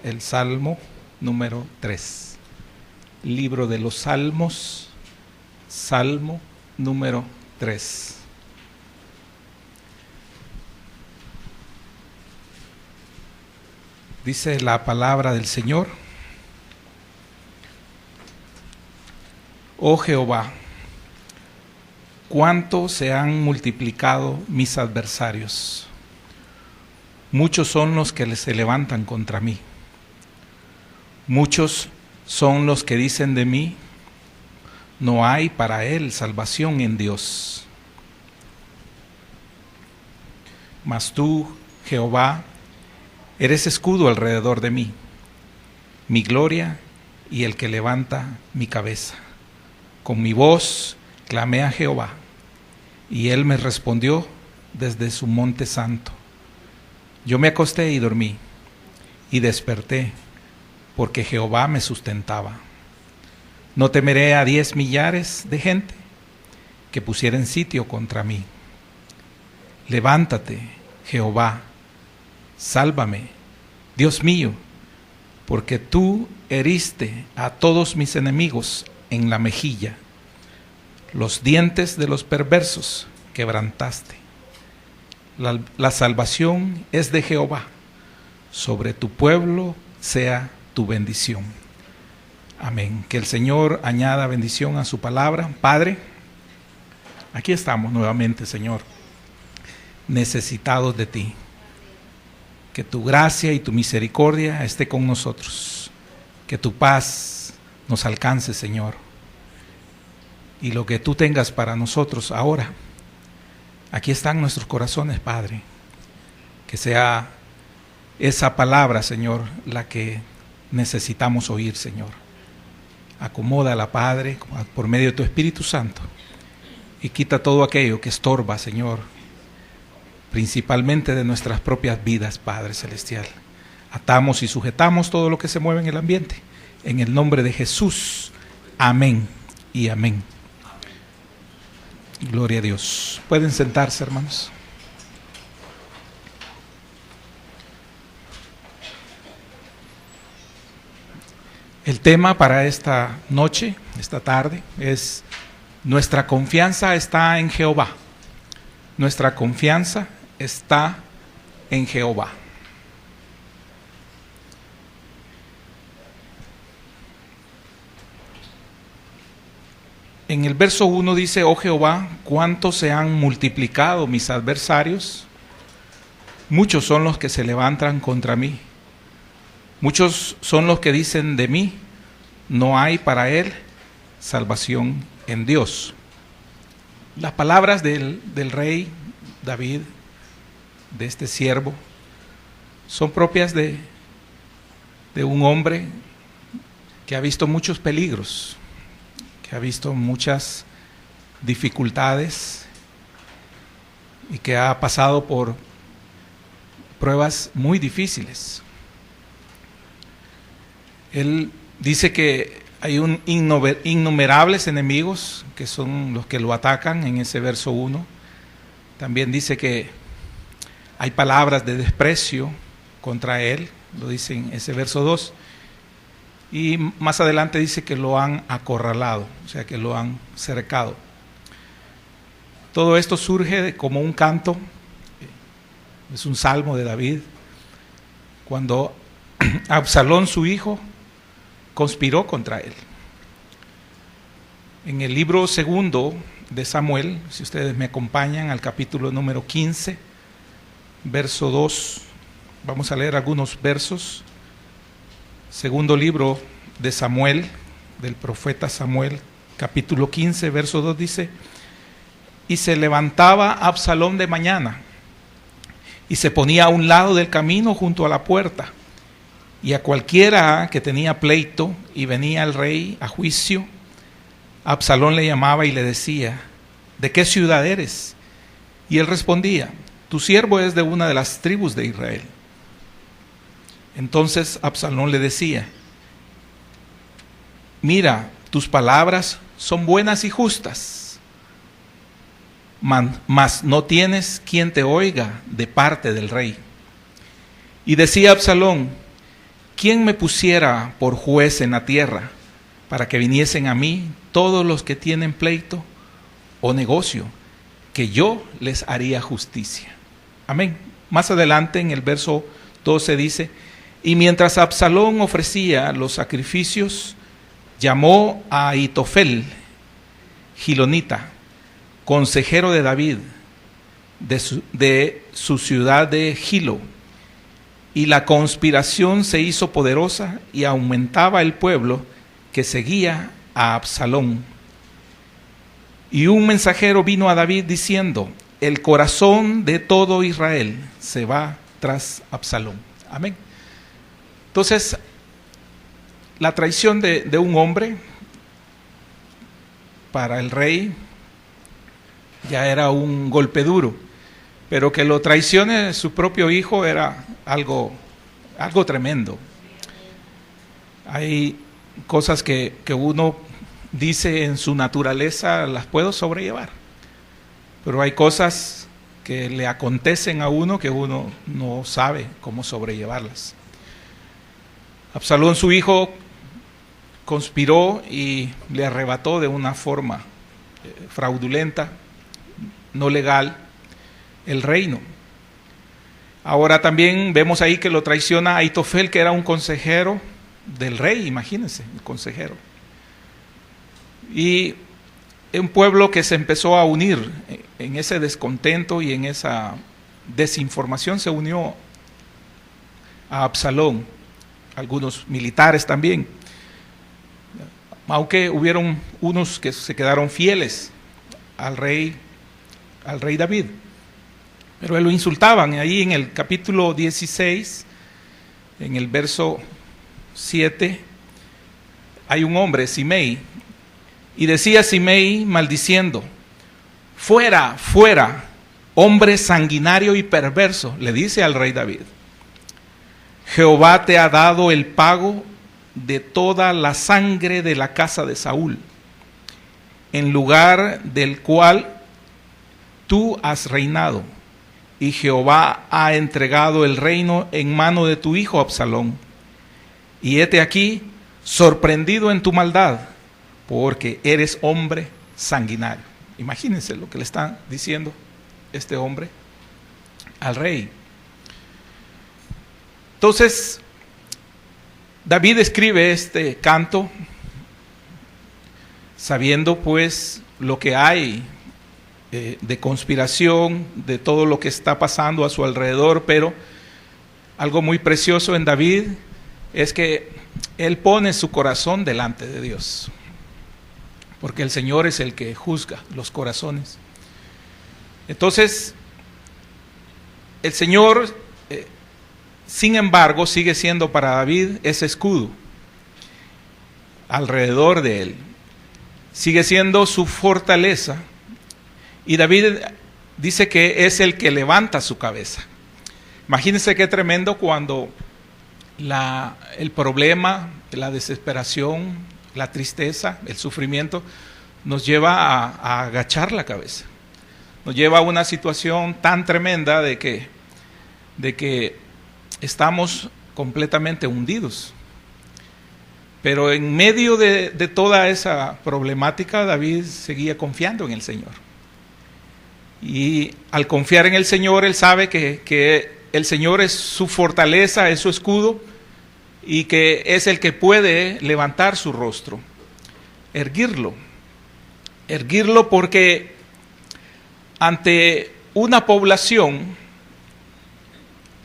El Salmo número 3. Libro de los Salmos, Salmo número 3. Dice la palabra del Señor: Oh Jehová, cuánto se han multiplicado mis adversarios. Muchos son los que se levantan contra mí. Muchos son los que dicen de mí: no hay para él salvación en Dios. Mas tú, Jehová, eres escudo alrededor de mí, mi gloria y el que levanta mi cabeza. Con mi voz clamé a Jehová, y él me respondió desde su monte santo. Yo me acosté y dormí, y desperté, porque Jehová me sustentaba. No temeré a 10 millares de gente que pusieren sitio contra mí. Levántate, Jehová, sálvame, Dios mío, porque tú heriste a todos mis enemigos en la mejilla. Los dientes de los perversos quebrantaste. La salvación es de Jehová. Sobre tu pueblo sea tu bendición. Amén. Que el Señor añada bendición a su palabra. Padre, aquí estamos nuevamente, Señor, necesitados de ti. Que tu gracia y tu misericordia esté con nosotros. Que tu paz nos alcance, Señor. Y lo que tú tengas para nosotros ahora, aquí están nuestros corazones, Padre. Que sea esa palabra, Señor, la que necesitamos oír, Señor. Acomódala, Padre, por medio de tu Espíritu Santo, y quita todo aquello que estorba, Señor, principalmente de nuestras propias vidas, Padre Celestial. Atamos y sujetamos todo lo que se mueve en el ambiente. En el nombre de Jesús. Amén y amén. Gloria a Dios. Pueden sentarse, hermanos. El tema para esta noche, esta tarde, es: nuestra confianza está en Jehová. Nuestra confianza está en Jehová. En el verso 1 dice: oh Jehová, cuánto se han multiplicado mis adversarios. Muchos son los que se levantan contra mí. Muchos son los que dicen de mí: no hay para él salvación en Dios. Las palabras del rey David, de este siervo, son propias de un hombre que ha visto muchos peligros, que ha visto muchas dificultades y que ha pasado por pruebas muy difíciles. Él dice que hay innumerables enemigos que son los que lo atacan en ese verso 1. También dice que hay palabras de desprecio contra él, lo dice en ese verso 2. Y más adelante dice que lo han acorralado, o sea que lo han cercado. Todo esto surge como un canto, es un salmo de David, cuando Absalón, su hijo, conspiró contra él. En el libro segundo de Samuel, si ustedes me acompañan al capítulo número 15, verso 2, vamos a leer algunos versos. Segundo libro de Samuel, del profeta Samuel, capítulo 15, verso 2 dice: y se levantaba Absalón de mañana, y se ponía a un lado del camino junto a la puerta, y a cualquiera que tenía pleito y venía el rey a juicio, Absalón le llamaba y le decía: ¿de qué ciudad eres? Y él respondía: tu siervo es de una de las tribus de Israel. Entonces Absalón le decía: mira, tus palabras son buenas y justas, mas no tienes quien te oiga de parte del rey. Y decía Absalón: ¿quién me pusiera por juez en la tierra para que viniesen a mí todos los que tienen pleito o negocio, que yo les haría justicia? Amén. Más adelante en el verso 12 dice: y mientras Absalón ofrecía los sacrificios, llamó a Ahitofel, gilonita, consejero de David, de su ciudad de Gilo, y la conspiración se hizo poderosa y aumentaba el pueblo que seguía a Absalón. Y un mensajero vino a David diciendo: el corazón de todo Israel se va tras Absalón. Amén. Entonces, la traición de un hombre para el rey ya era un golpe duro, pero que lo traicione su propio hijo era algo tremendo. Hay cosas que uno dice en su naturaleza las puedo sobrellevar, pero hay cosas que le acontecen a uno que uno no sabe cómo sobrellevarlas. Absalón, su hijo, conspiró y le arrebató de una forma fraudulenta, no legal, el reino. Ahora también vemos ahí que lo traiciona Ahitofel, que era un consejero del rey, imagínense, el consejero. Y un pueblo que se empezó a unir en ese descontento y en esa desinformación se unió a Absalón, algunos militares también, aunque hubieron unos que se quedaron fieles al rey David, pero lo insultaban. Ahí en el capítulo 16, en el verso 7, hay un hombre, Simei, y decía Simei maldiciendo: fuera, fuera, hombre sanguinario y perverso, le dice al rey David, Jehová te ha dado el pago de toda la sangre de la casa de Saúl, en lugar del cual tú has reinado, y Jehová ha entregado el reino en mano de tu hijo Absalón. Y hete aquí, sorprendido en tu maldad, porque eres hombre sanguinario. Imagínense lo que le está diciendo este hombre al rey. Entonces, David escribe este canto sabiendo pues lo que hay de conspiración, de todo lo que está pasando a su alrededor, pero algo muy precioso en David es que él pone su corazón delante de Dios, porque el Señor es el que juzga los corazones. Entonces, el Señor, sin embargo, sigue siendo para David ese escudo alrededor de él, sigue siendo su fortaleza. Y David dice que es el que levanta su cabeza. Imagínense qué tremendo cuando el problema, la desesperación, la tristeza, el sufrimiento nos lleva a agachar la cabeza. Nos lleva a una situación tan tremenda de que estamos completamente hundidos. Pero en medio de toda esa problemática, David seguía confiando en el Señor. Y al confiar en el Señor, él sabe que el Señor es su fortaleza, es su escudo, y que es el que puede levantar su rostro, erguirlo porque ante una población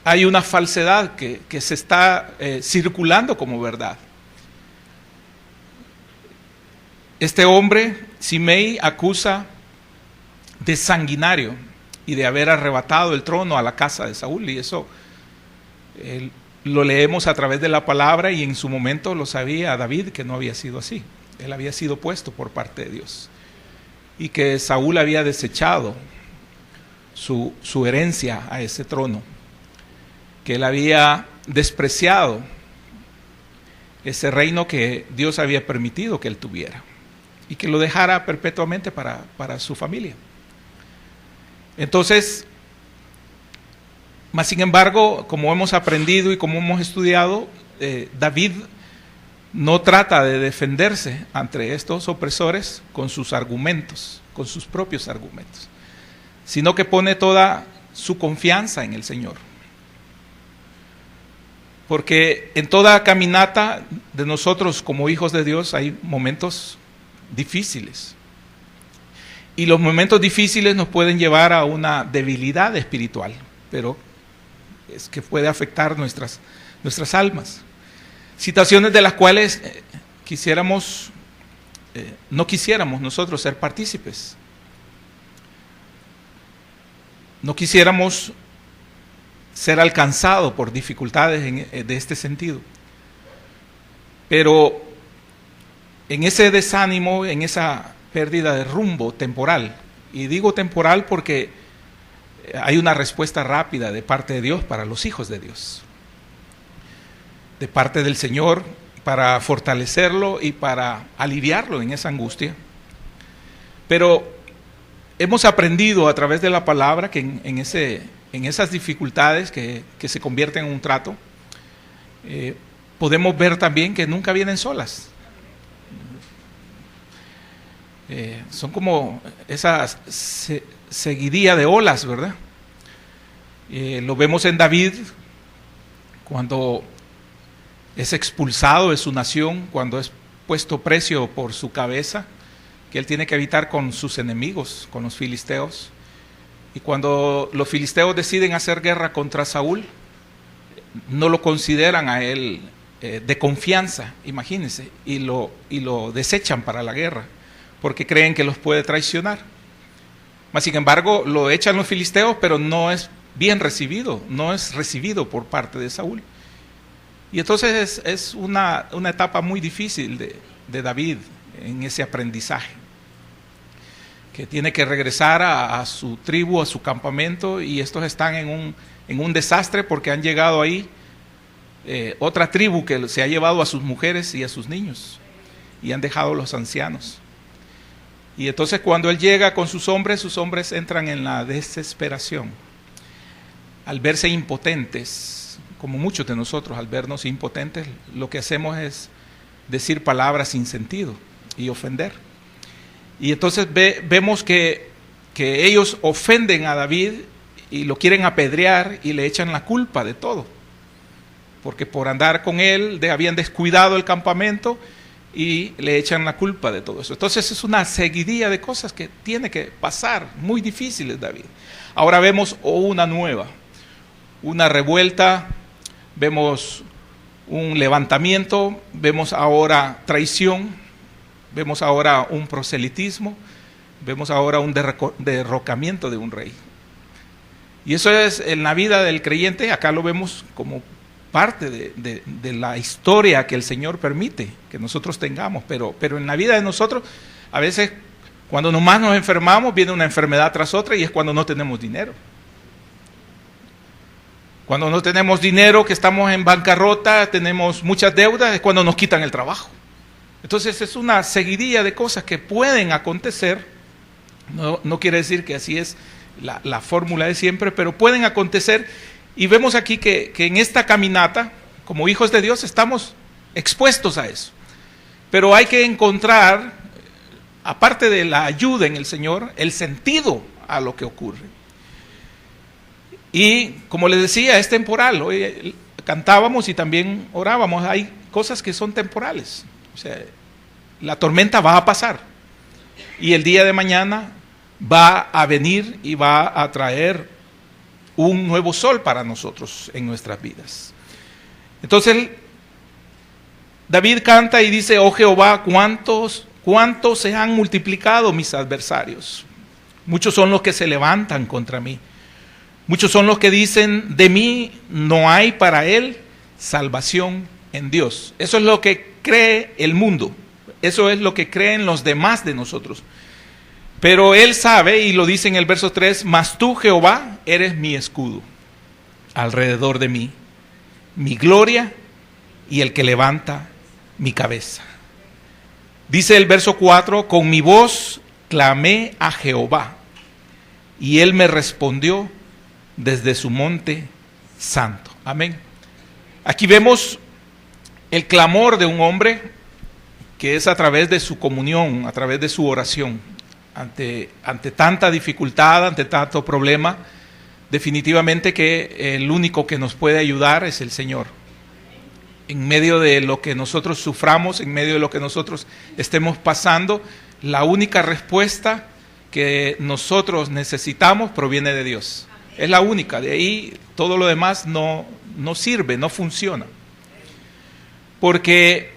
hay una falsedad que se está circulando como verdad. Este hombre, Simei, acusa de sanguinario y de haber arrebatado el trono a la casa de Saúl, y eso lo leemos a través de la palabra, y en su momento lo sabía David que no había sido así. Él había sido puesto por parte de Dios y que Saúl había desechado su herencia a ese trono, que él había despreciado ese reino que Dios había permitido que él tuviera y que lo dejara perpetuamente para su familia. Entonces, mas sin embargo, como hemos aprendido y como hemos estudiado, David no trata de defenderse ante estos opresores con sus argumentos, con sus propios argumentos, sino que pone toda su confianza en el Señor. Porque en toda caminata de nosotros como hijos de Dios hay momentos difíciles. Y los momentos difíciles nos pueden llevar a una debilidad espiritual, pero es que puede afectar nuestras almas. Situaciones de las cuales no quisiéramos nosotros ser partícipes. No quisiéramos ser alcanzados por dificultades de este sentido. Pero en ese desánimo, en esa pérdida de rumbo temporal, y digo temporal porque hay una respuesta rápida de parte de Dios para los hijos de Dios, de parte del Señor, para fortalecerlo y para aliviarlo en esa angustia. Pero hemos aprendido a través de la palabra que en esas dificultades que se convierten en un trato, podemos ver también que nunca vienen solas. Son como esa seguidilla de olas, ¿verdad? Lo vemos en David cuando es expulsado de su nación, cuando es puesto precio por su cabeza, que él tiene que evitar con sus enemigos, con los filisteos. Y cuando los filisteos deciden hacer guerra contra Saúl, no lo consideran a él de confianza, imagínense, y lo desechan para la guerra, porque creen que los puede traicionar. Mas sin embargo, lo echan los filisteos, pero no es bien recibido, no es recibido por parte de Saúl. Y entonces es una etapa muy difícil de David en ese aprendizaje, que tiene que regresar a su tribu, a su campamento, y estos están en un desastre porque han llegado ahí otra tribu que se ha llevado a sus mujeres y a sus niños, y han dejado a los ancianos. Y entonces cuando él llega con sus hombres entran en la desesperación, al verse impotentes. Como muchos de nosotros, al vernos impotentes, lo que hacemos es decir palabras sin sentido y ofender. Y entonces vemos que ellos ofenden a David y lo quieren apedrear y le echan la culpa de todo. Porque por andar con él habían descuidado el campamento y le echan la culpa de todo eso. Entonces es una seguidilla de cosas que tiene que pasar, muy difíciles, David. Ahora vemos una nueva, una revuelta. Vemos un levantamiento, vemos ahora traición, vemos ahora un proselitismo, vemos ahora un derrocamiento de un rey. Y eso es en la vida del creyente, acá lo vemos como parte de la historia que el Señor permite que nosotros tengamos, pero en la vida de nosotros, a veces cuando nomás nos enfermamos, viene una enfermedad tras otra y es cuando no tenemos dinero. Cuando no tenemos dinero, que estamos en bancarrota, tenemos muchas deudas, es cuando nos quitan el trabajo. Entonces es una seguidilla de cosas que pueden acontecer. No quiere decir que así es la fórmula de siempre, pero pueden acontecer. Y vemos aquí que en esta caminata, como hijos de Dios, estamos expuestos a eso. Pero hay que encontrar, aparte de la ayuda en el Señor, el sentido a lo que ocurre. Y como les decía, es temporal. Hoy cantábamos y también orábamos. Hay cosas que son temporales. O sea, la tormenta va a pasar. Y el día de mañana va a venir y va a traer un nuevo sol para nosotros en nuestras vidas. Entonces, David canta y dice: oh Jehová, cuántos se han multiplicado mis adversarios. Muchos son los que se levantan contra mí. Muchos son los que dicen: de mí no hay para él salvación en Dios. Eso es lo que cree el mundo. Eso es lo que creen los demás de nosotros. Pero él sabe, y lo dice en el verso 3, mas tú, Jehová, eres mi escudo alrededor de mí, mi gloria y el que levanta mi cabeza. Dice el verso 4, con mi voz clamé a Jehová, y él me respondió desde su monte santo. Amén. Aquí vemos el clamor de un hombre que es a través de su comunión, a través de su oración, ante tanta dificultad, ante tanto problema, definitivamente que el único que nos puede ayudar es el Señor. En medio de lo que nosotros suframos, en medio de lo que nosotros estemos pasando, la única respuesta que nosotros necesitamos proviene de Dios. Es la única, de ahí todo lo demás no sirve, no funciona. Porque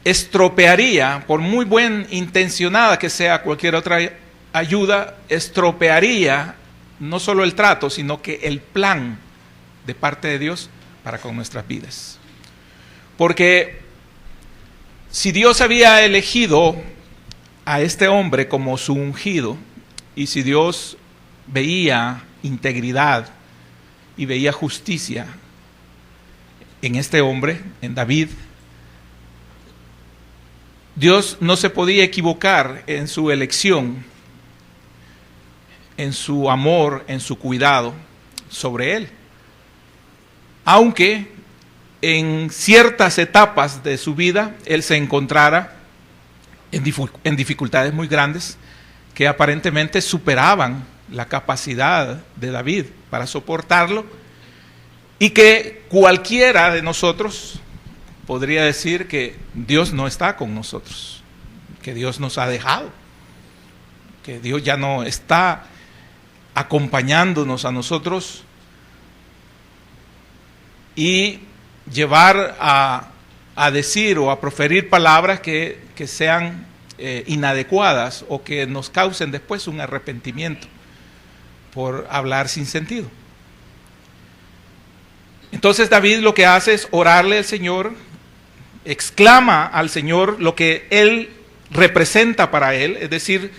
estropearía, por muy buen intencionada que sea cualquier otra ayuda, estropearía no solo el trato, sino que el plan de parte de Dios para con nuestras vidas. Porque si Dios había elegido a este hombre como su ungido, y si Dios veía integridad y veía justicia en este hombre, en David, Dios no se podía equivocar en su elección, en su amor, en su cuidado sobre él. Aunque en ciertas etapas de su vida él se encontrara en dificultades muy grandes que aparentemente superaban la capacidad de David para soportarlo, y que cualquiera de nosotros podría decir que Dios no está con nosotros, que Dios nos ha dejado, que Dios ya no está acompañándonos a nosotros, y llevar a decir o a proferir palabras que sean inadecuadas o que nos causen después un arrepentimiento por hablar sin sentido. Entonces David lo que hace es orarle al Señor, exclama al Señor lo que Él representa para Él, es decir,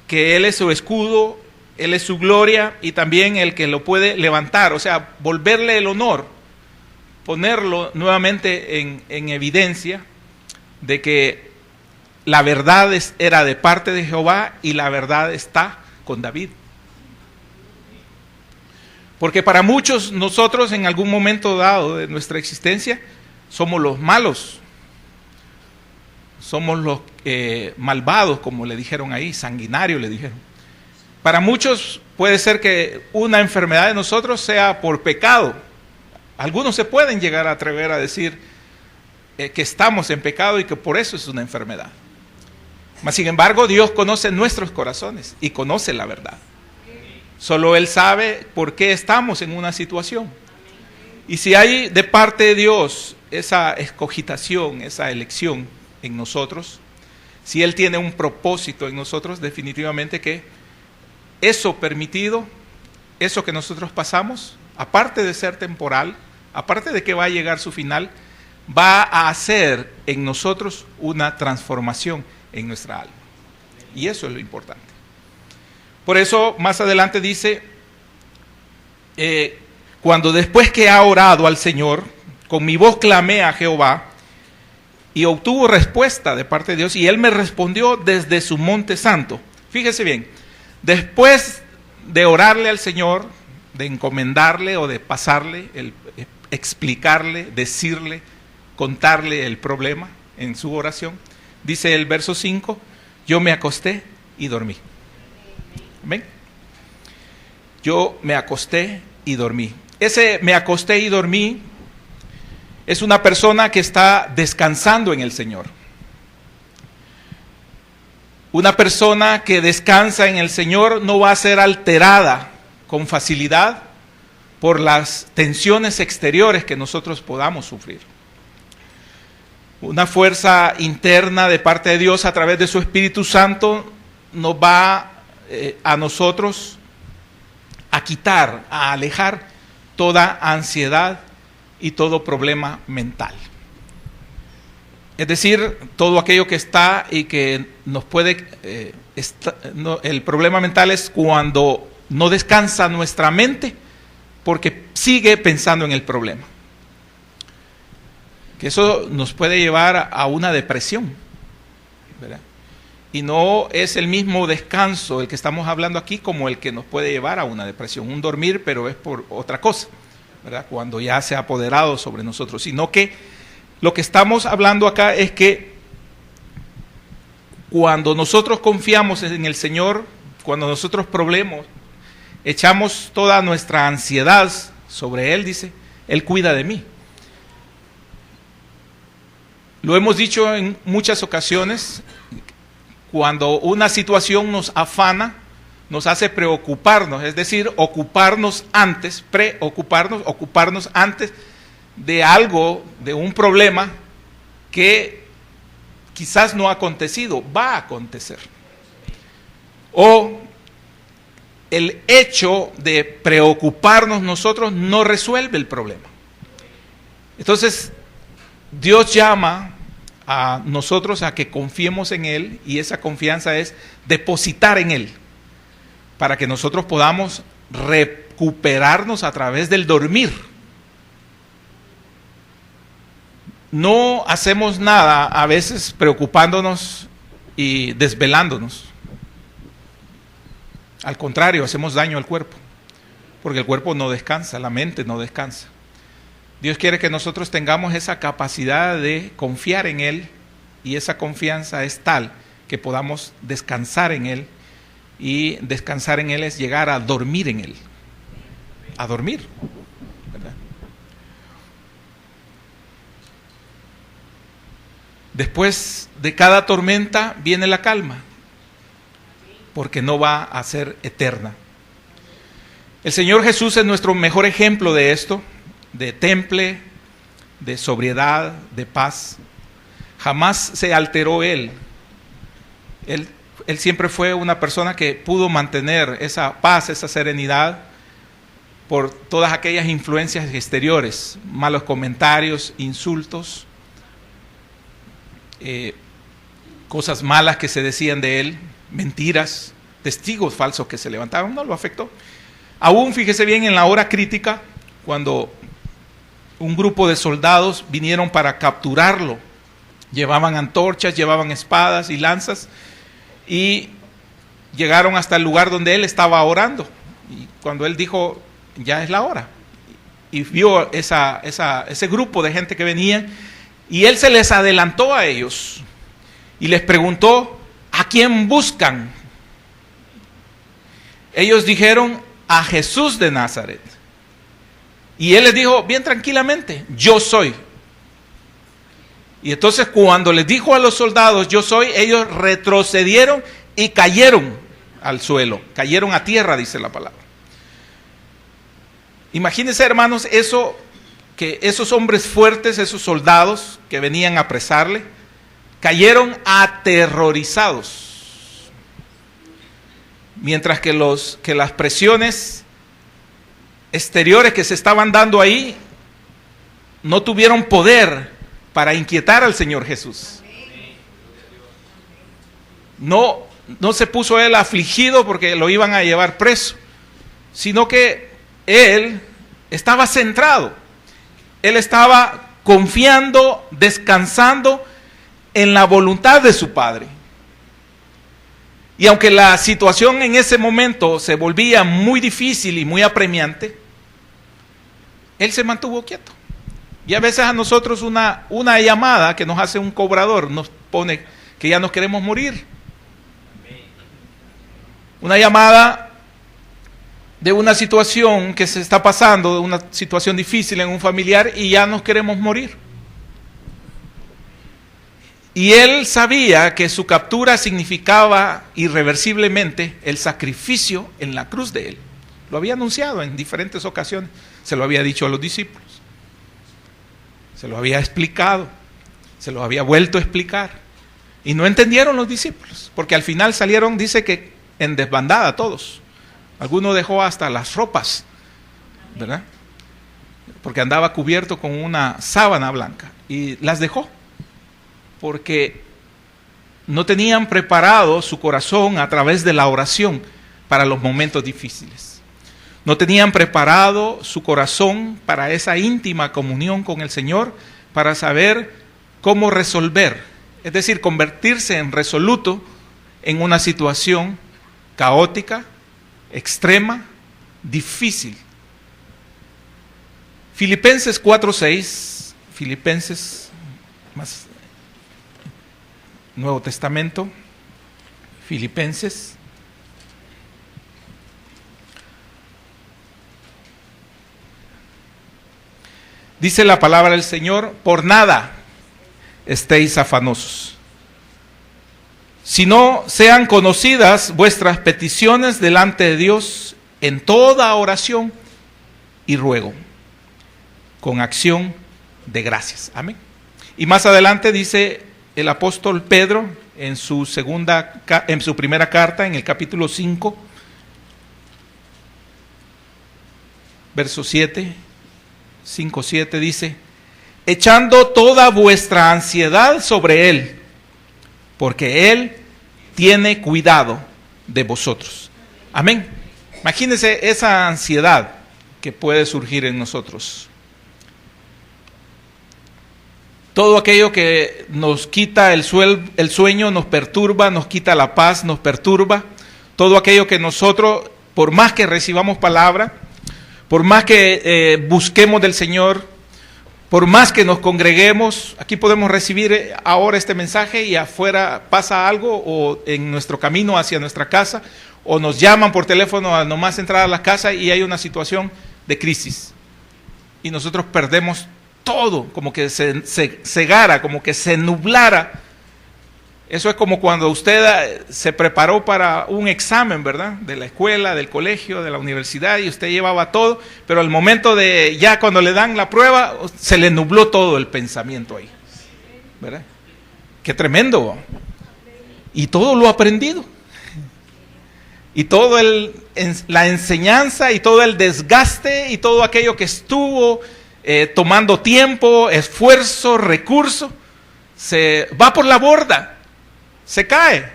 que Él es su escudo, Él es su gloria y también el que lo puede levantar, o sea, volverle el honor, ponerlo nuevamente en evidencia de que la verdad era de parte de Jehová y la verdad está con David. Porque para muchos nosotros en algún momento dado de nuestra existencia somos los malos, somos los malvados, como le dijeron ahí, sanguinarios le dijeron. Para muchos puede ser que una enfermedad de nosotros sea por pecado. Algunos se pueden llegar a atrever a decir que estamos en pecado y que por eso es una enfermedad. Mas sin embargo, Dios conoce nuestros corazones y conoce la verdad. Solo Él sabe por qué estamos en una situación. Y si hay de parte de Dios esa escogitación, esa elección en nosotros, si Él tiene un propósito en nosotros, definitivamente que eso permitido, eso que nosotros pasamos, aparte de ser temporal, aparte de que va a llegar su final, va a hacer en nosotros una transformación en nuestra alma. Y eso es lo importante. Por eso más adelante dice, cuando después que ha orado al Señor, con mi voz clamé a Jehová, y obtuvo respuesta de parte de Dios, y Él me respondió desde su monte santo. Fíjese bien, después de orarle al Señor, de encomendarle o de pasarle, explicarle, decirle, contarle el problema en su oración, dice el verso 5, yo me acosté y dormí. ¿Ven? Yo me acosté y dormí. Ese me acosté y dormí es una persona que está descansando en el Señor. Una persona que descansa en el Señor no va a ser alterada con facilidad por las tensiones exteriores que nosotros podamos sufrir. Una fuerza interna de parte de Dios a través de su Espíritu Santo nos va a nosotros a quitar, a alejar toda ansiedad y todo problema mental. Es decir, todo aquello que está y que nos puede... el problema mental es cuando no descansa nuestra mente porque sigue pensando en el problema. Que eso nos puede llevar a una depresión, ¿verdad? Y no es el mismo descanso el que estamos hablando aquí como el que nos puede llevar a una depresión, un dormir, pero es por otra cosa, ¿verdad? Cuando ya se ha apoderado sobre nosotros, sino que Lo que estamos hablando acá es que cuando nosotros confiamos en el Señor, cuando nosotros echamos toda nuestra ansiedad sobre Él, dice, Él cuida de mí. Lo hemos dicho en muchas ocasiones, cuando una situación nos afana, nos hace preocuparnos, es decir, ocuparnos antes de algo, de un problema que quizás no ha acontecido, va a acontecer. O el hecho de preocuparnos nosotros no resuelve el problema. Entonces, Dios llama a nosotros a que confiemos en Él, y esa confianza es depositar en Él, para que nosotros podamos recuperarnos a través del dormir. No hacemos nada a veces preocupándonos y desvelándonos. Al contrario, hacemos daño al cuerpo, porque el cuerpo no descansa, la mente no descansa. Dios quiere que nosotros tengamos esa capacidad de confiar en Él, y esa confianza es tal que podamos descansar en Él, y descansar en Él es llegar a dormir en Él, a dormir, ¿verdad? Después de cada tormenta viene la calma, porque no va a ser eterna. El Señor Jesús es nuestro mejor ejemplo de esto, de temple, de sobriedad, de paz. Jamás se alteró Él. Él siempre fue una persona que pudo mantener esa paz, esa serenidad, por todas aquellas influencias exteriores, malos comentarios, insultos, cosas malas que se decían de Él, mentiras, testigos falsos que se levantaron, no lo afectó. Aún, fíjese bien, en la hora crítica, cuando un grupo de soldados vinieron para capturarlo, llevaban antorchas, llevaban espadas y lanzas, y llegaron hasta el lugar donde él estaba orando. Y cuando él dijo, ya es la hora, y vio ese grupo de gente que venía, y él se les adelantó a ellos y les preguntó, ¿a quién buscan? Ellos dijeron, a Jesús de Nazaret. Y él les dijo bien tranquilamente, yo soy. Y entonces cuando les dijo a los soldados, yo soy, ellos retrocedieron y cayeron al suelo, cayeron a tierra, dice la palabra. Imagínense, hermanos, que esos hombres fuertes, esos soldados que venían a apresarle, cayeron aterrorizados. Mientras que las presiones exteriores que se estaban dando ahí no tuvieron poder para inquietar al Señor Jesús. No se puso él afligido porque lo iban a llevar preso, sino que él estaba centrado, él estaba confiando, descansando en la voluntad de su Padre. Y aunque la situación en ese momento se volvía muy difícil y muy apremiante, él se mantuvo quieto. Y a veces a nosotros una llamada que nos hace un cobrador nos pone que ya nos queremos morir. Una llamada de una situación que se está pasando, de una situación difícil en un familiar, y ya nos queremos morir. Y él sabía que su captura significaba irreversiblemente el sacrificio en la cruz de él. Lo había anunciado en diferentes ocasiones, se lo había dicho a los discípulos, se lo había explicado, se lo había vuelto a explicar, y no entendieron los discípulos, porque al final salieron, dice que en desbandada todos. Alguno dejó hasta las ropas, ¿verdad? Porque andaba cubierto con una sábana blanca, y las dejó, porque no tenían preparado su corazón a través de la oración para los momentos difíciles. No tenían preparado su corazón para esa íntima comunión con el Señor, para saber cómo resolver, es decir, convertirse en resoluto en una situación caótica, extrema, difícil. Filipenses 4:6, Filipenses más Nuevo Testamento, Filipenses. Dice la palabra del Señor: por nada estéis afanosos, sino sean conocidas vuestras peticiones delante de Dios en toda oración y ruego, con acción de gracias. Amén. Y más adelante dice el apóstol Pedro en su primera carta, en el capítulo 5, verso 7, 5:7, dice: echando toda vuestra ansiedad sobre Él, porque Él tiene cuidado de vosotros. Amén. Imagínense esa ansiedad que puede surgir en nosotros. Todo aquello que nos quita el sueño, nos perturba, nos quita la paz, nos perturba. Todo aquello que nosotros, por más que recibamos palabra, por más que busquemos del Señor, por más que nos congreguemos, aquí podemos recibir ahora este mensaje y afuera pasa algo, o en nuestro camino hacia nuestra casa, o nos llaman por teléfono a nomás entrar a la casa y hay una situación de crisis. Y nosotros perdemos todo, como que se cegara, como que se nublara. Eso es como cuando usted se preparó para un examen, ¿verdad? De la escuela, del colegio, de la universidad, y usted llevaba todo, pero al momento de ya cuando le dan la prueba, se le nubló todo el pensamiento ahí, ¿verdad? ¡Qué tremendo! Y todo lo aprendido. Y todo la enseñanza y todo el desgaste y todo aquello que estuvo tomando tiempo, esfuerzo, recurso, se va por la borda, se cae.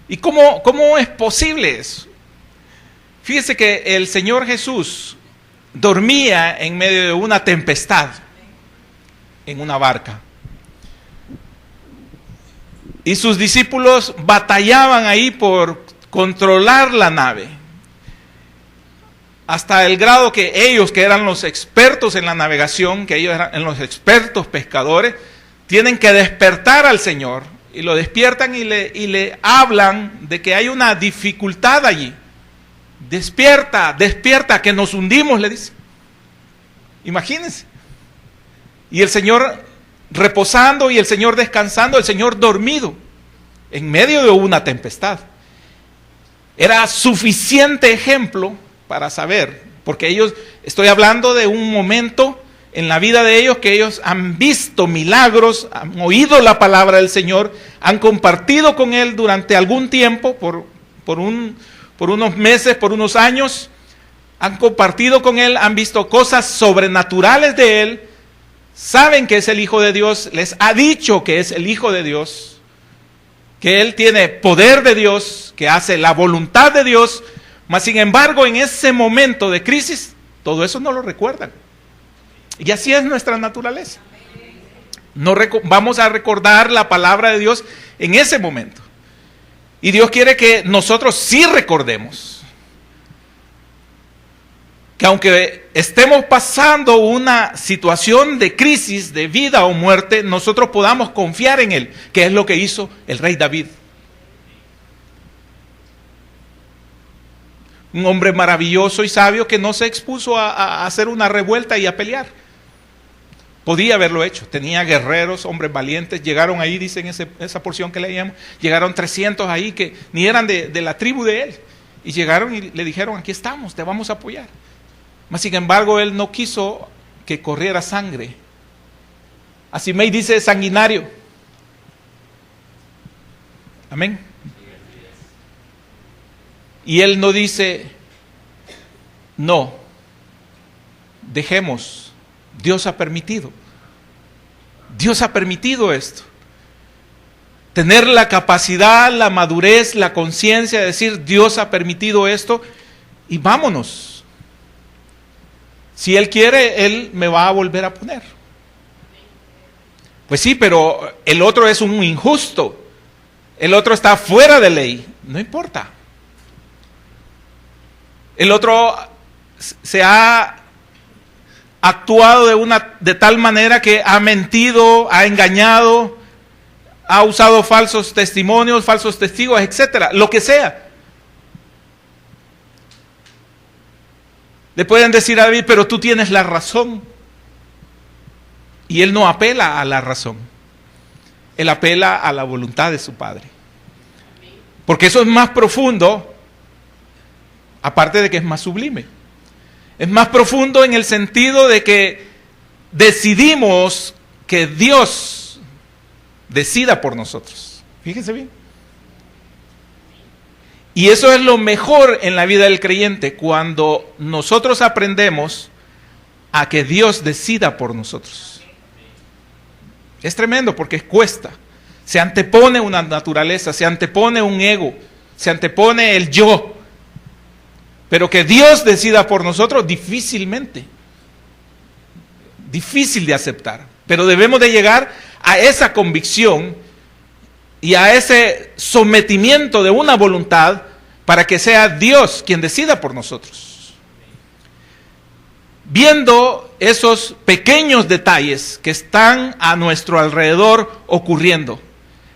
¿Y cómo es posible eso? Fíjese que el Señor Jesús dormía en medio de una tempestad en una barca. Y sus discípulos batallaban ahí por controlar la nave, hasta el grado que ellos, que eran los expertos en la navegación, que ellos eran los expertos pescadores, tienen que despertar al Señor, y lo despiertan y le hablan de que hay una dificultad allí. Despierta, despierta, que nos hundimos, le dice. Imagínense. Y el Señor reposando y el Señor descansando, el Señor dormido, en medio de una tempestad. Era suficiente ejemplo para saber, porque ellos, estoy hablando de un momento en la vida de ellos que ellos han visto milagros, han oído la palabra del Señor, han compartido con Él durante algún tiempo, por unos meses, por unos años, han compartido con Él, han visto cosas sobrenaturales de Él, saben que es el Hijo de Dios, les ha dicho que es el Hijo de Dios, que Él tiene poder de Dios, que hace la voluntad de Dios, mas sin embargo en ese momento de crisis, todo eso no lo recuerdan. Y así es nuestra naturaleza. No vamos a recordar la palabra de Dios en ese momento. Y Dios quiere que nosotros sí recordemos que aunque estemos pasando una situación de crisis, de vida o muerte, nosotros podamos confiar en Él, que es lo que hizo el rey David. Un hombre maravilloso y sabio que no se expuso a hacer una revuelta y a pelear. Podía haberlo hecho, tenía guerreros, hombres valientes, llegaron ahí, dicen esa porción que leíamos, llegaron 300 ahí que ni eran de la tribu de él, y llegaron y le dijeron: aquí estamos, te vamos a apoyar. Mas sin embargo él no quiso que corriera sangre. Así me dice sanguinario. Amén. Y él no dice: no, dejemos. Dios ha permitido. Dios ha permitido esto. Tener la capacidad, la madurez, la conciencia de decir: Dios ha permitido esto y vámonos. Si Él quiere, Él me va a volver a poner. Pues sí, pero el otro es un injusto. El otro está fuera de ley. No importa. El otro se ha actuado de tal manera que ha mentido, ha engañado, ha usado falsos testimonios, falsos testigos, etcétera, lo que sea. Le pueden decir a David, pero tú tienes la razón. Y él no apela a la razón. Él apela a la voluntad de su Padre. Porque eso es más profundo, aparte de que es más sublime. Es más profundo en el sentido de que decidimos que Dios decida por nosotros. Fíjense bien. Y eso es lo mejor en la vida del creyente, cuando nosotros aprendemos a que Dios decida por nosotros. Es tremendo porque cuesta. Se antepone una naturaleza, se antepone un ego, se antepone el yo. Pero que Dios decida por nosotros, difícilmente. Difícil de aceptar. Pero debemos de llegar a esa convicción y a ese sometimiento de una voluntad para que sea Dios quien decida por nosotros. Viendo esos pequeños detalles que están a nuestro alrededor ocurriendo,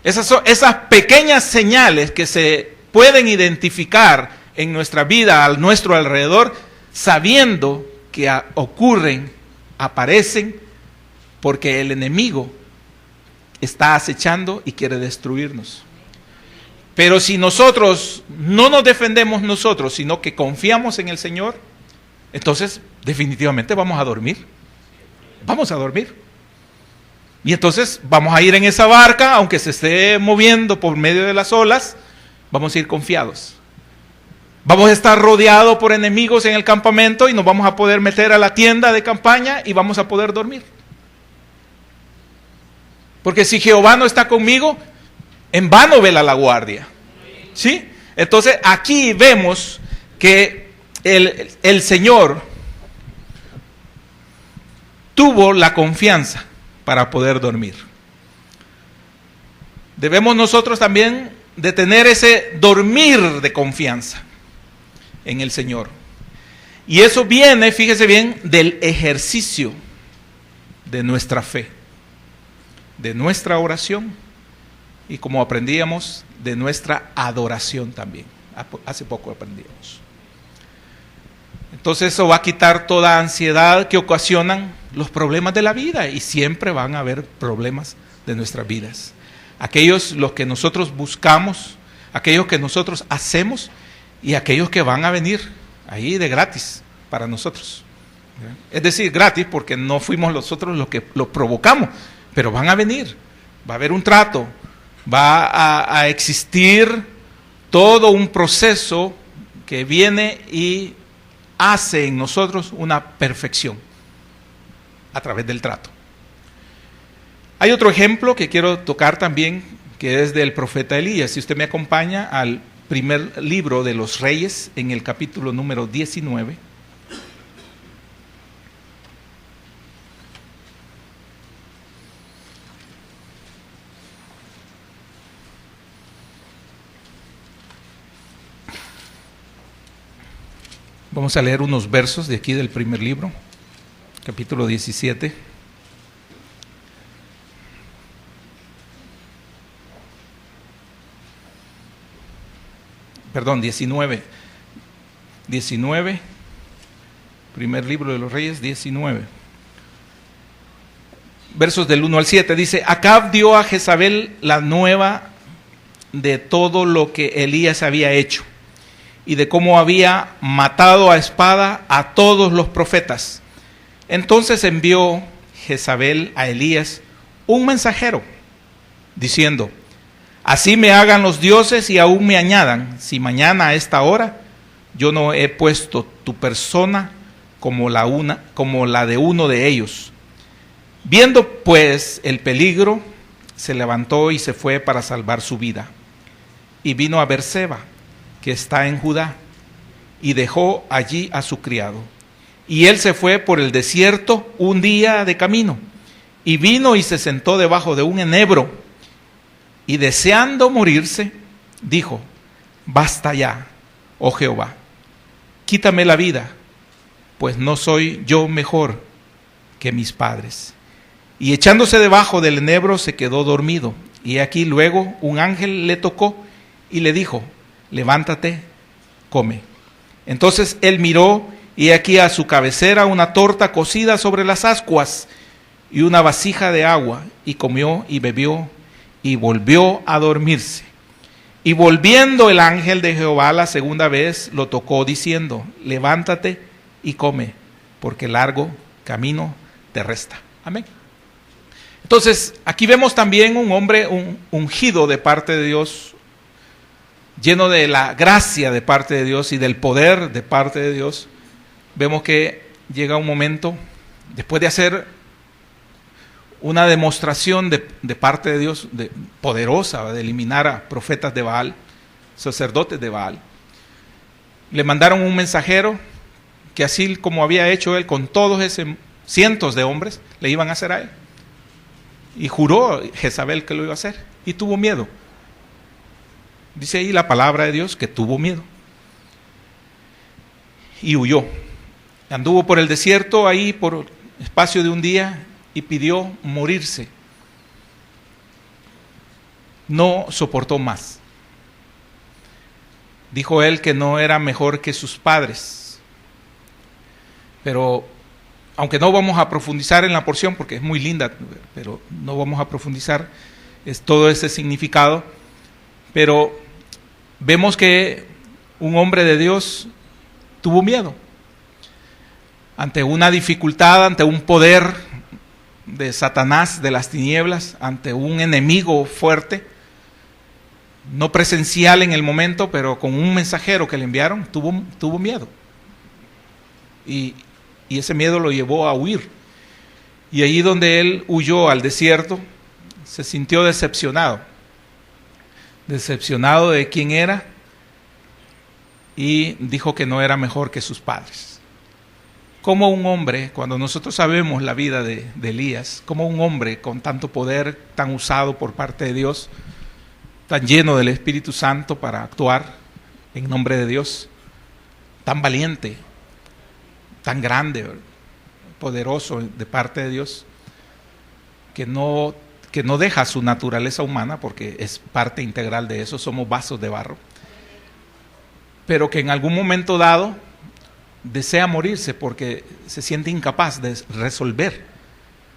esas pequeñas señales que se pueden identificar en nuestra vida, a nuestro alrededor, sabiendo que ocurren, aparecen, porque el enemigo está acechando y quiere destruirnos. Pero si nosotros no nos defendemos nosotros, sino que confiamos en el Señor, entonces definitivamente vamos a dormir. Vamos a dormir. Y entonces vamos a ir en esa barca, aunque se esté moviendo por medio de las olas, vamos a ir confiados. Vamos a estar rodeados por enemigos en el campamento y nos vamos a poder meter a la tienda de campaña y vamos a poder dormir. Porque si Jehová no está conmigo, en vano vela la guardia. ¿Sí? Entonces aquí vemos que el Señor tuvo la confianza para poder dormir. Debemos nosotros también de tener ese dormir de confianza en el Señor. Y eso viene, fíjese bien, del ejercicio de nuestra fe, de nuestra oración y, como aprendíamos, de nuestra adoración también. Hace poco aprendíamos. Entonces eso va a quitar toda ansiedad que ocasionan los problemas de la vida, y siempre van a haber problemas de nuestras vidas. Aquellos los que nosotros buscamos, aquellos que nosotros hacemos y aquellos que van a venir ahí de gratis para nosotros. Es decir, gratis porque no fuimos nosotros los que los provocamos, pero van a venir, va a haber un trato, va a existir todo un proceso que viene y hace en nosotros una perfección a través del trato. Hay otro ejemplo que quiero tocar también, que es del profeta Elías. Si usted me acompaña al primer libro de los Reyes, en el capítulo número 19. Vamos a leer unos versos de aquí del primer libro, capítulo 17. Perdón, 19. 19, primer libro de los Reyes, 19. Versos del 1 al 7, dice: Acab dio a Jezabel la nueva de todo lo que Elías había hecho, y de cómo había matado a espada a todos los profetas. Entonces envió Jezabel a Elías un mensajero, diciendo: Así me hagan los dioses y aún me añadan, si mañana a esta hora yo no he puesto tu persona como la de uno de ellos. Viendo pues el peligro, se levantó y se fue para salvar su vida. Y vino a Berseba, que está en Judá, y dejó allí a su criado. Y él se fue por el desierto un día de camino, y vino y se sentó debajo de un enebro, y deseando morirse, dijo: Basta ya, oh Jehová, quítame la vida, pues no soy yo mejor que mis padres. Y echándose debajo del enebro se quedó dormido. Y aquí luego un ángel le tocó y le dijo: levántate, come. Entonces él miró, y aquí a su cabecera una torta cocida sobre las ascuas y una vasija de agua, y comió y bebió y volvió a dormirse. Y volviendo el ángel de Jehová la segunda vez lo tocó diciendo: levántate y come, porque largo camino te resta. Amén. Entonces, aquí vemos también un hombre ungido de parte de Dios, lleno de la gracia de parte de Dios y del poder de parte de Dios. Vemos que llega un momento, después de hacer una demostración de parte de Dios poderosa, de eliminar a profetas de Baal, sacerdotes de Baal, le mandaron un mensajero que, así como había hecho él con todos esos cientos de hombres, le iban a hacer a él. Y juró Jezabel que lo iba a hacer, y tuvo miedo. Dice ahí la palabra de Dios que tuvo miedo y huyó. Anduvo por el desierto ahí por espacio de un día y pidió morirse. No soportó más. Dijo él que no era mejor que sus padres. Pero aunque no vamos a profundizar en la porción porque es muy linda, pero no vamos a profundizar todo ese significado. Pero vemos que un hombre de Dios tuvo miedo ante una dificultad, ante un poder de Satanás, de las tinieblas, ante un enemigo fuerte, no presencial en el momento, pero con un mensajero que le enviaron, tuvo miedo. Y ese miedo lo llevó a huir. Y allí donde él huyó al desierto, se sintió decepcionado de quién era, y dijo que no era mejor que sus padres. Como un hombre, cuando nosotros sabemos la vida de Elías, como un hombre con tanto poder, tan usado por parte de Dios, tan lleno del Espíritu Santo para actuar en nombre de Dios, tan valiente, tan grande, poderoso de parte de Dios, que no deja su naturaleza humana, porque es parte integral de eso, somos vasos de barro, pero que en algún momento dado desea morirse porque se siente incapaz de resolver.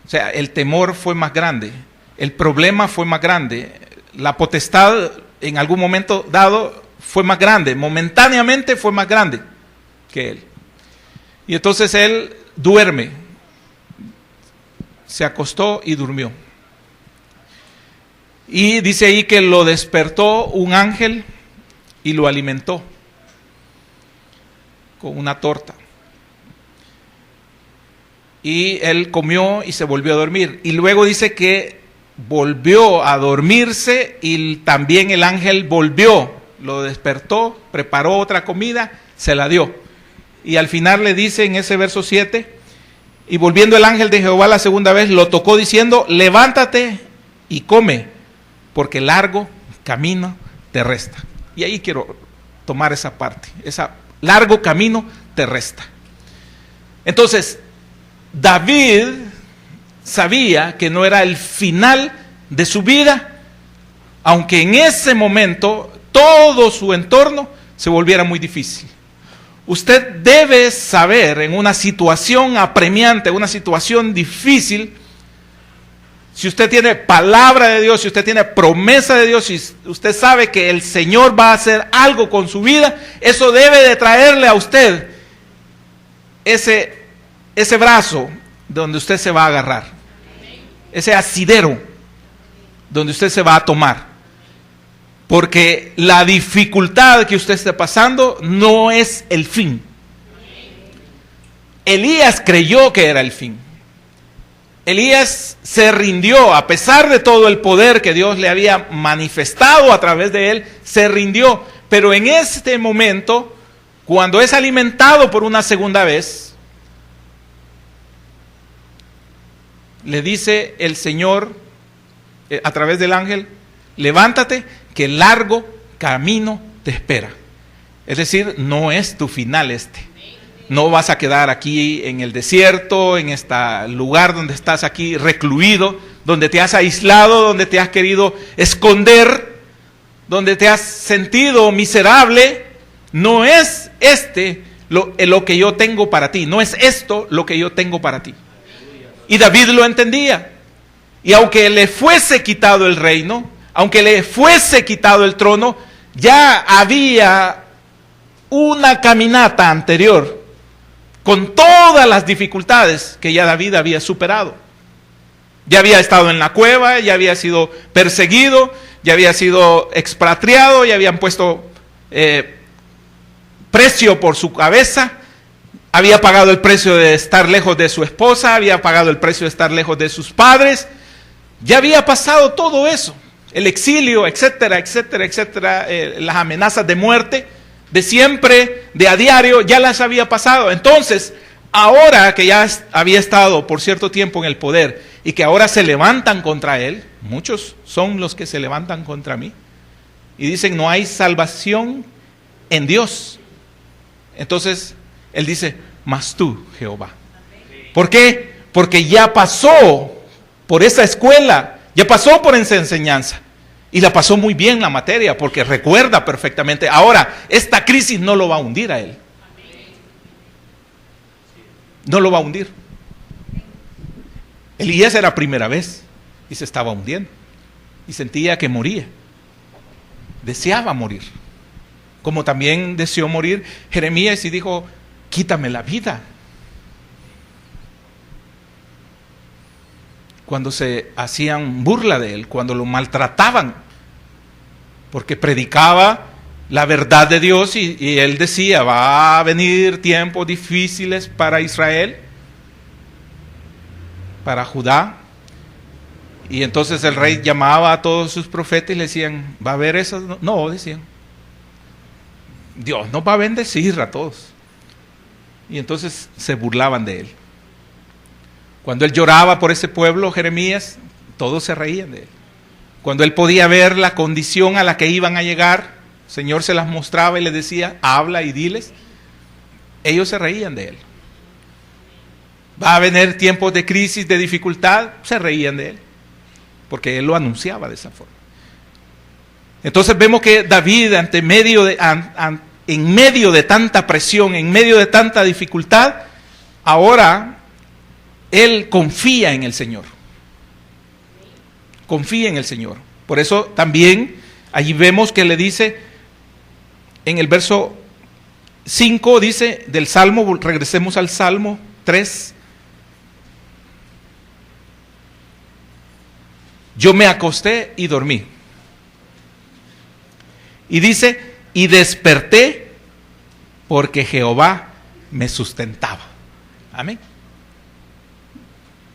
O sea, el temor fue más grande, el problema fue más grande, la potestad en algún momento dado fue más grande, momentáneamente fue más grande que él. Y entonces él duerme, se acostó y durmió. Y dice ahí que lo despertó un ángel y lo alimentó con una torta. Y él comió y se volvió a dormir. Y luego dice que volvió a dormirse y también el ángel volvió, lo despertó, preparó otra comida, se la dio. Y al final le dice en ese verso 7, y volviendo el ángel de Jehová la segunda vez, lo tocó diciendo: levántate y come, porque largo camino te resta. Y ahí quiero tomar esa parte, esa largo camino te resta. Entonces, David sabía que no era el final de su vida, aunque en ese momento todo su entorno se volviera muy difícil. Usted debe saber, en una situación apremiante, una situación difícil, si usted tiene palabra de Dios, si usted tiene promesa de Dios, si usted sabe que el Señor va a hacer algo con su vida, eso debe de traerle a usted ese brazo donde usted se va a agarrar, ese asidero donde usted se va a tomar. Porque la dificultad que usted esté pasando no es el fin. Elías creyó que era el fin. Elías se rindió, a pesar de todo el poder que Dios le había manifestado a través de él, se rindió. Pero en este momento, cuando es alimentado por una segunda vez, le dice el Señor a través del ángel: levántate, que largo camino te espera. Es decir, no es tu final este. no vas a quedar aquí en el desierto, en este lugar donde estás aquí recluido, donde te has aislado, donde te has querido esconder, donde te has sentido miserable. No es lo que yo tengo para ti, no es esto lo que yo tengo para ti. Y David lo entendía. Y aunque le fuese quitado el reino, aunque le fuese quitado el trono, ya había una caminata anterior con todas las dificultades que ya David había superado. Ya había estado en la cueva, ya había sido perseguido, ya había sido expatriado, ya habían puesto precio por su cabeza, había pagado el precio de estar lejos de su esposa, había pagado el precio de estar lejos de sus padres, ya había pasado todo eso, el exilio, etcétera, etcétera, etcétera, las amenazas de muerte, de siempre, de a diario, ya las había pasado. Entonces, ahora que ya había estado por cierto tiempo en el poder y que ahora se levantan contra él, muchos son los que se levantan contra mí y dicen no hay salvación en Dios. Entonces, él dice, mas tú, Jehová. ¿Por qué? Porque ya pasó por esa escuela, ya pasó por esa enseñanza. Y la pasó muy bien la materia, porque recuerda perfectamente. Ahora, esta crisis no lo va a hundir a él. No lo va a hundir. Elías era primera vez y se estaba hundiendo. Y sentía que moría. Deseaba morir. Como también deseó morir Jeremías y dijo, quítame la vida. Cuando se hacían burla de él, cuando lo maltrataban, porque predicaba la verdad de Dios y él decía, va a venir tiempos difíciles para Israel, para Judá. Y entonces el rey llamaba a todos sus profetas y le decían, ¿va a haber eso? No, decían. Dios nos va a bendecir a todos. Y entonces se burlaban de él. Cuando él lloraba por ese pueblo, Jeremías, todos se reían de él. Cuando él podía ver la condición a la que iban a llegar, el Señor se las mostraba y les decía, habla y diles. Ellos se reían de él. Va a venir tiempos de crisis, de dificultad, se reían de él. Porque él lo anunciaba de esa forma. Entonces vemos que David, en medio de tanta presión, en medio de tanta dificultad, ahora él confía en el Señor. Confía en el Señor. Por eso también allí vemos que le dice, en el verso 5 dice del Salmo, regresemos al Salmo 3. Yo me acosté y dormí. Y dice, y desperté porque Jehová me sustentaba. Amén.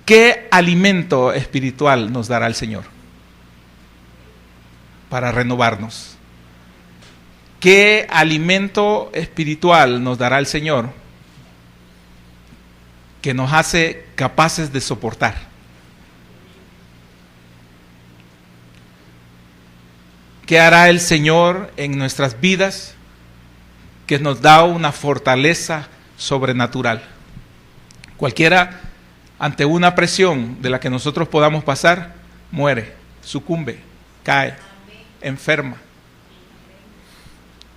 ¿Qué alimento espiritual nos dará el Señor para renovarnos? ¿Qué alimento espiritual nos dará el Señor que nos hace capaces de soportar? ¿Qué hará el Señor en nuestras vidas que nos da una fortaleza sobrenatural? Cualquiera ante una presión de la que nosotros podamos pasar, muere, sucumbe, cae, enferma.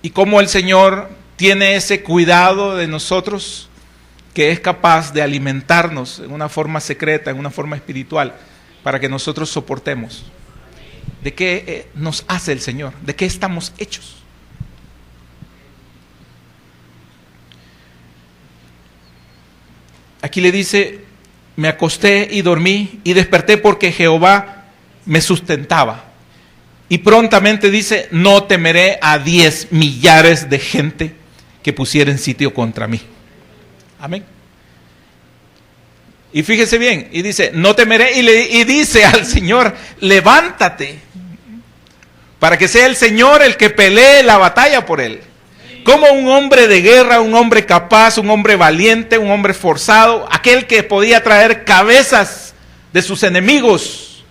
Y cómo el Señor tiene ese cuidado de nosotros, que es capaz de alimentarnos en una forma secreta, en una forma espiritual, para que nosotros soportemos. ¿De qué nos hace el Señor? ¿De qué estamos hechos? Aquí le dice, me acosté y dormí y desperté porque Jehová me sustentaba. Y prontamente dice, no temeré a 10 millares de gente que pusieren sitio contra mí. Amén. Y fíjese bien, y dice, no temeré, y dice al Señor, levántate, para que sea el Señor el que pelee la batalla por él. Como un hombre de guerra, un hombre capaz, un hombre valiente, un hombre forzado, aquel que podía traer cabezas de sus enemigos,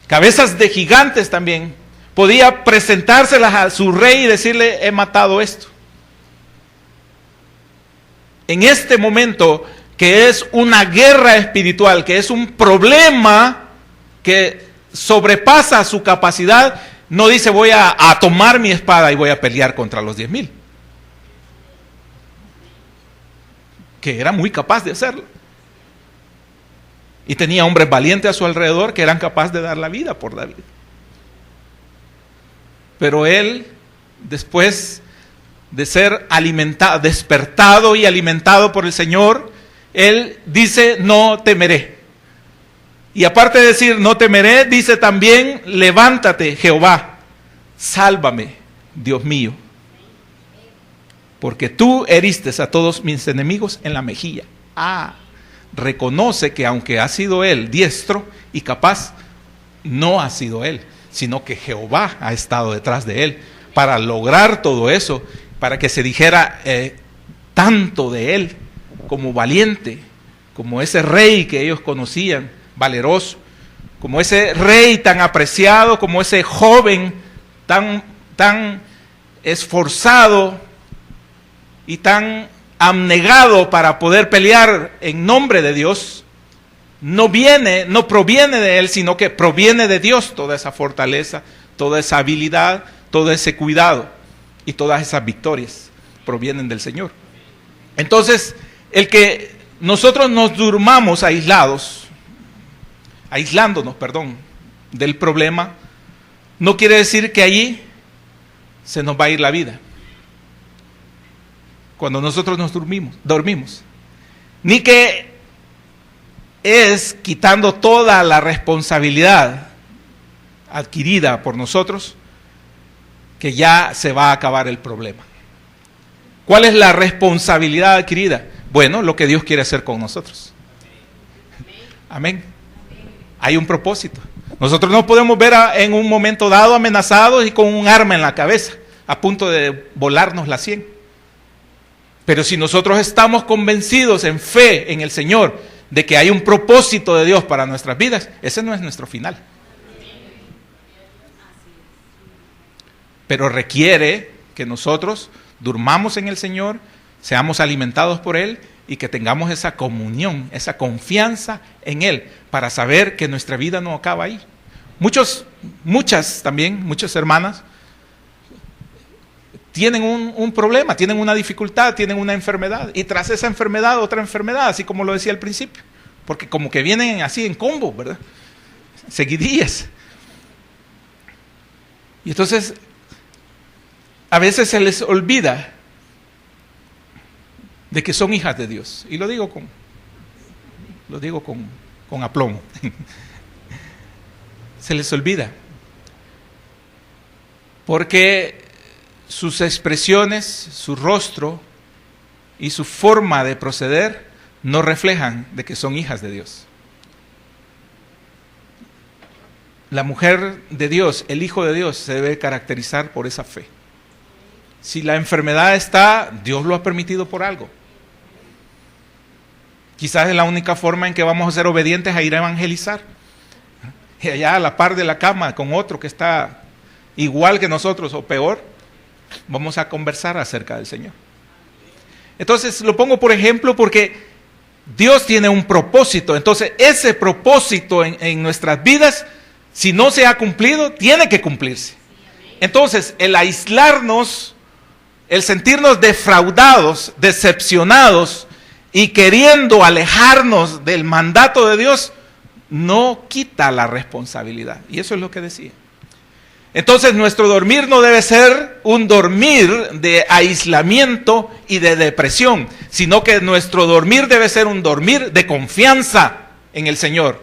cabezas de gigantes también, podía presentárselas a su rey y decirle, he matado esto. en este momento, que es una guerra espiritual, que es un problema que sobrepasa su capacidad, no dice voy a tomar mi espada y voy a pelear contra los 10,000. Que era muy capaz de hacerlo. Y tenía hombres valientes a su alrededor que eran capaces de dar la vida por David. Pero él, después de ser alimentado, despertado y alimentado por el Señor, él dice, no temeré. Y aparte de decir, no temeré, dice también, levántate, Jehová, sálvame, Dios mío. Porque tú heriste a todos mis enemigos en la mejilla. Reconoce que aunque ha sido él diestro y capaz, no ha sido él, sino que Jehová ha estado detrás de él para lograr todo eso, para que se dijera tanto de él como valiente, como ese rey que ellos conocían, valeroso, como ese rey tan apreciado, como ese joven tan esforzado y tan abnegado para poder pelear en nombre de Dios. No proviene de él, sino que proviene de Dios toda esa fortaleza, toda esa habilidad, todo ese cuidado y todas esas victorias provienen del Señor. Entonces, el que nosotros nos durmamos aislándonos, del problema, no quiere decir que allí se nos va a ir la vida. Cuando nosotros nos dormimos, ni que es quitando toda la responsabilidad adquirida por nosotros, que ya se va a acabar el problema. ¿Cuál es la responsabilidad adquirida? Bueno, lo que Dios quiere hacer con nosotros. Amén. Hay un propósito. Nosotros no podemos ver en un momento dado amenazados y con un arma en la cabeza, a punto de volarnos la 100. Pero si nosotros estamos convencidos en fe en el Señor, de que hay un propósito de Dios para nuestras vidas, ese no es nuestro final. Pero requiere que nosotros durmamos en el Señor, seamos alimentados por Él y que tengamos esa comunión, esa confianza en Él, para saber que nuestra vida no acaba ahí. Muchas hermanas tienen un problema, tienen una dificultad, tienen una enfermedad, y tras esa enfermedad otra enfermedad, así como lo decía al principio, porque como que vienen así en combo, ¿verdad? Seguidillas. Y entonces a veces se les olvida de que son hijas de Dios, y lo digo con aplomo. Se les olvida, porque sus expresiones, su rostro y su forma de proceder no reflejan de que son hijas de Dios. La mujer de Dios, el hijo de Dios, se debe caracterizar por esa fe. Si la enfermedad está, Dios lo ha permitido por algo. Quizás es la única forma en que vamos a ser obedientes a ir a evangelizar. Y allá a la par de la cama con otro que está igual que nosotros o peor, vamos a conversar acerca del Señor. Entonces lo pongo por ejemplo porque Dios tiene un propósito. Entonces ese propósito en nuestras vidas, si no se ha cumplido, tiene que cumplirse. Entonces el aislarnos, el sentirnos defraudados, decepcionados y queriendo alejarnos del mandato de Dios, no quita la responsabilidad. Y eso es lo que decía. Entonces nuestro dormir no debe ser un dormir de aislamiento y de depresión, sino que nuestro dormir debe ser un dormir de confianza en el Señor.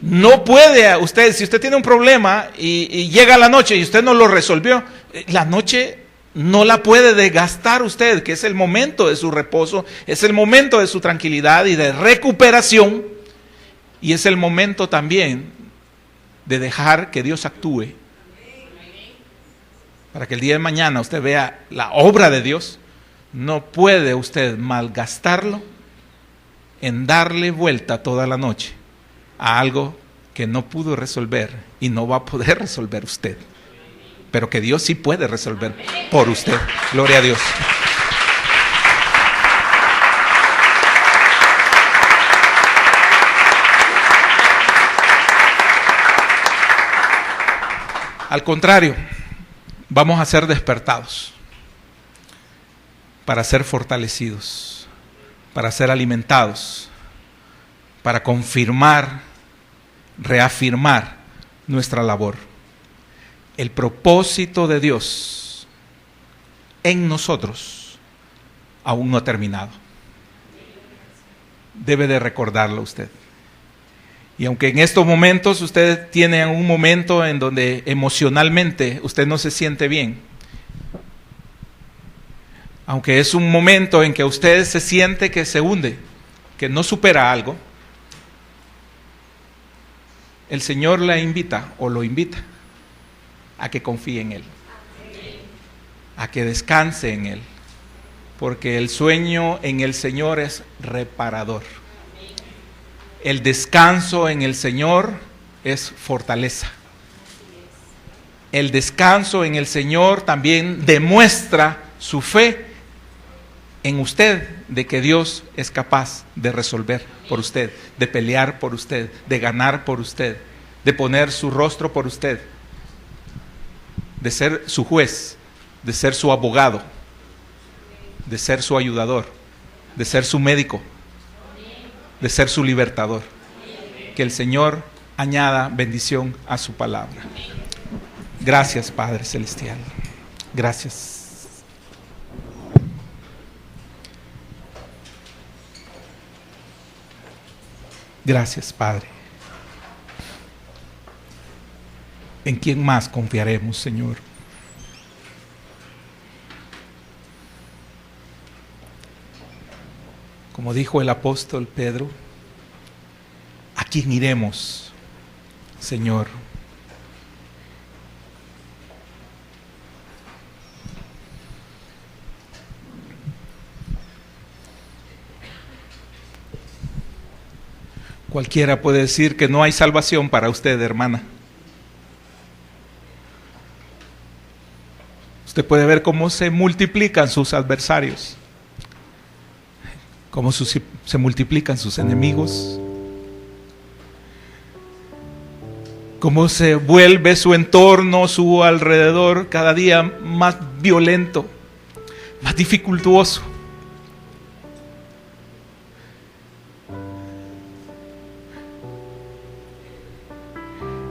No puede usted, si usted tiene un problema y llega la noche y usted no lo resolvió, la noche no la puede desgastar usted, que es el momento de su reposo, es el momento de su tranquilidad y de recuperación, y es el momento también de dejar que Dios actúe, para que el día de mañana usted vea la obra de Dios. No puede usted malgastarlo en darle vuelta toda la noche a algo que no pudo resolver y no va a poder resolver usted, pero que Dios sí puede resolver por usted. Gloria a Dios. Al contrario, vamos a ser despertados para ser fortalecidos, para ser alimentados, para confirmar, reafirmar nuestra labor. El propósito de Dios en nosotros aún no ha terminado. Debe de recordarlo usted. Y aunque en estos momentos usted tiene un momento en donde emocionalmente usted no se siente bien, aunque es un momento en que usted se siente que se hunde, que no supera algo, el Señor la invita o lo invita a que confíe en Él, a que descanse en Él, porque el sueño en el Señor es reparador. El descanso en el Señor es fortaleza. El descanso en el Señor también demuestra su fe en usted, de que Dios es capaz de resolver por usted, de pelear por usted, de ganar por usted, de poner su rostro por usted, de ser su juez, de ser su abogado, de ser su ayudador, de ser su médico, de ser su libertador. Que el Señor añada bendición a su palabra. Gracias, Padre Celestial. Gracias. Gracias, Padre. ¿En quién más confiaremos, Señor? Como dijo el apóstol Pedro, ¿a quién iremos, Señor? Cualquiera puede decir que no hay salvación para usted, hermana. Usted puede ver cómo se multiplican sus adversarios, cómo se multiplican sus enemigos, cómo se vuelve su entorno, su alrededor cada día más violento, más dificultuoso.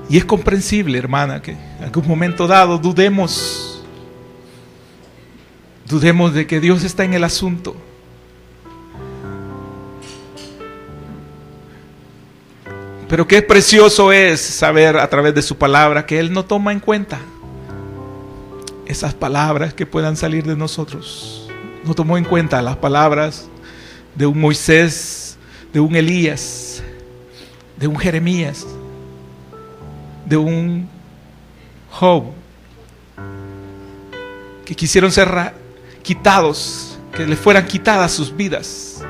Y es comprensible, hermana, que en algún momento dado dudemos de que Dios está en el asunto. Pero qué precioso es saber a través de su palabra que Él no toma en cuenta esas palabras que puedan salir de nosotros. No tomó en cuenta las palabras de un Moisés, de un Elías, de un Jeremías, de un Job, que quisieron ser quitados, que le fueran quitadas sus vidas.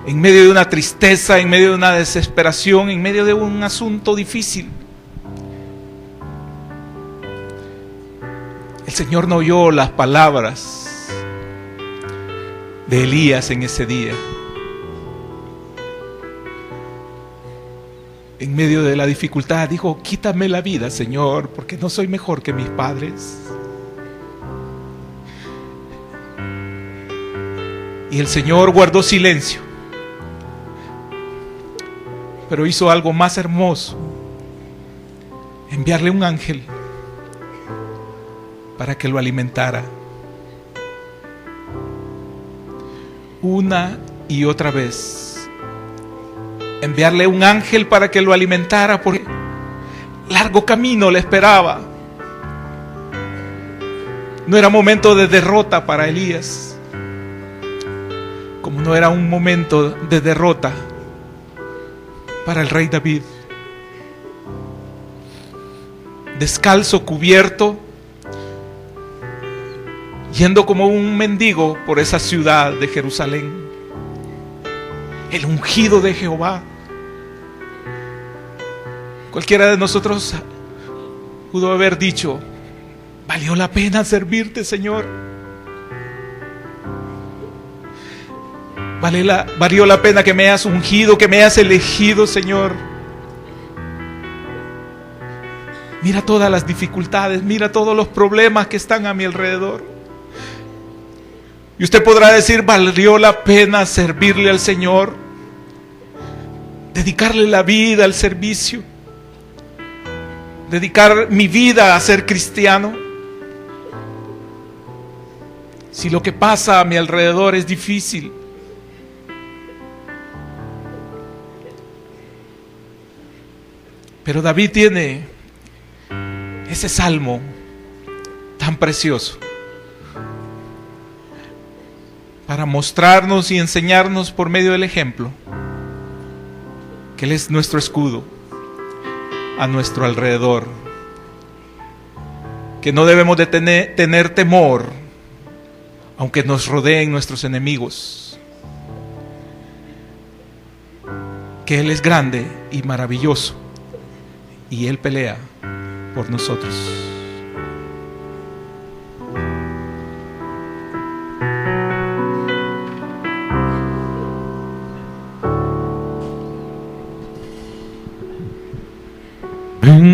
En medio de una tristeza, en medio de una desesperación, en medio de un asunto difícil. El Señor no oyó las palabras de Elías en ese día. En medio de la dificultad dijo: quítame la vida, Señor, porque no soy mejor que mis padres. Y el Señor guardó silencio, pero hizo algo más hermoso: enviarle un ángel para que lo alimentara. Una y otra vez, enviarle un ángel para que lo alimentara, porque largo camino le esperaba. No era momento de derrota para Elías, como no era un momento de derrota para el rey David. Descalzo, cubierto, yendo como un mendigo por esa ciudad de Jerusalén, el ungido de Jehová. Cualquiera de nosotros pudo haber dicho: valió la pena servirte, Señor. Valió la pena que me hayas ungido, que me hayas elegido, Señor. Mira todas las dificultades, mira todos los problemas que están a mi alrededor. Y usted podrá decir, ¿valió la pena servirle al Señor? Dedicarle la vida al servicio. Dedicar mi vida a ser cristiano. Si lo que pasa a mi alrededor es difícil. Pero David tiene ese salmo tan precioso para mostrarnos y enseñarnos por medio del ejemplo que Él es nuestro escudo a nuestro alrededor, que no debemos de tener temor aunque nos rodeen nuestros enemigos, que Él es grande y maravilloso y Él pelea por nosotros.